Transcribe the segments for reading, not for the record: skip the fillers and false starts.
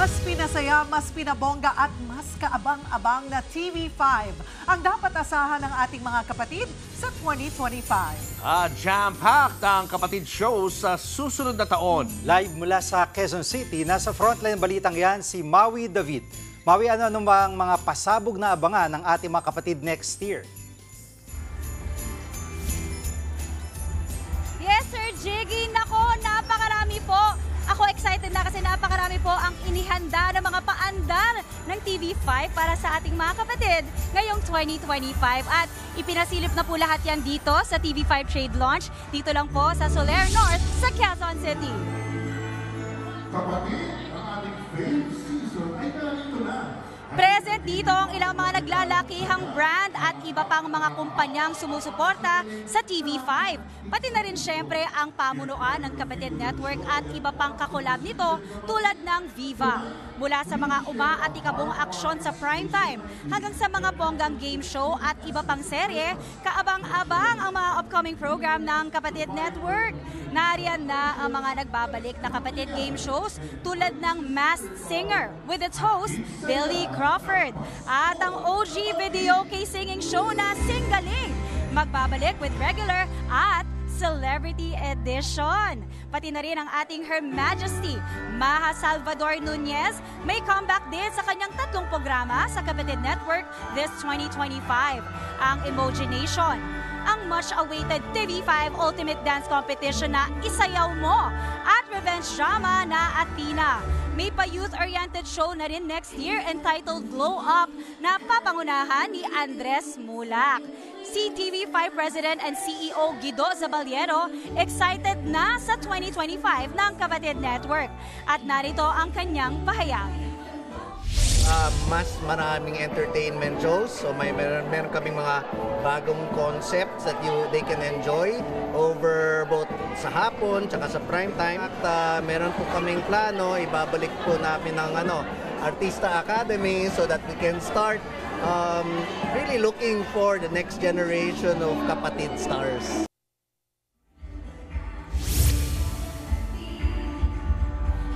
Mas pinasaya, mas pinabongga at mas kaabang-abang na TV5 ang dapat asahan ng ating mga kapatid sa 2025. Jam-packed ang kapatid show sa susunod na taon. Live mula sa Quezon City, nasa frontline balitang yan si Maui David. Maui, ano bang mga pasabog na abangan ng ating mga kapatid next year? Yes, Sir Jiggy. Nako, napakarami po. Ako excited na kasi napakarami po ang inihanda ng mga paandar ng TV5 para sa ating mga kapatid ngayong 2025. At ipinasilip na po lahat yan dito sa TV5 Trade Launch. Dito lang po sa Soler North sa Quezon City. Kapatid, ang ating fame season ay narito na. Present dito ang ilang mga naglalakihang brand at iba pang mga kumpanyang sumusuporta sa TV5. Pati na rin syempre ang pamunuan ng Kapatid Network at iba pang kakolab nito tulad ng Viva. Mula sa mga umaatikabong aksyon sa primetime hanggang sa mga bonggang game show at iba pang serye, kaabang-abang ang mga upcoming program ng Kapatid Network. Nariyan na ang mga nagbabalik na Kapatid game shows tulad ng Masked Singer with its host, Billy Crawford. At ang OG video singing show na Singaling, magbabalik with regular at Celebrity Edition. Pati na rin ang ating Her Majesty, Maha Salvador Nunez, may comeback din sa kanyang 3 programa sa Kapatid Network this 2025. Ang Emoji Nation, ang much-awaited TV5 Ultimate Dance Competition na Isayaw Mo, at revenge drama na Athena. May pa-youth-oriented show na rin next year entitled Glow Up na papangunahan ni Andres Mulak. Si TV5 President and CEO Guido Zabaliero excited na sa 2025 ng Kapatid Network. At narito ang kanyang pahayag. Mas maraming entertainment shows. So meron kaming mga bagong concepts that they can enjoy over both sa hapon tsaka sa prime time. At meron po kaming plano, ibabalik po namin ng Artista Academy so that we can start really looking for the next generation of kapatid stars.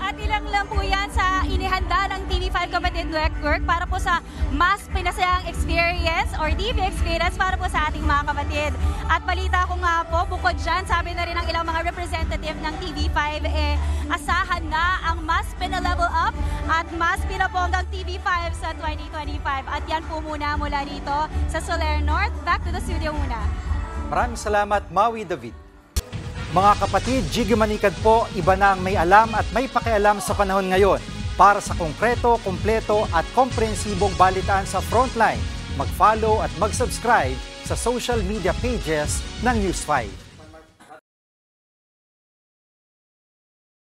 At ilang lang po yan sa inihanda ng TV5 Kapatid Network para po sa mas pinasayang experience or TV experience para po sa ating mga kapatid. At balita ko nga po, bukod dyan, sabi na rin ng ilang mga representative ng TV5, asahan na ang mas pina-level up at mas pinabonggang TV5 sa 2025. At yan po muna mula dito sa Soler North. Back to the studio muna. Maraming salamat, Maui David. Mga kapatid, Jiggy Manikad po, iba na ang may alam at may pakialam sa panahon ngayon. Para sa konkreto, kumpleto at komprehensibong balitaan sa Frontline, mag-follow at mag-subscribe sa social media pages ng News 5.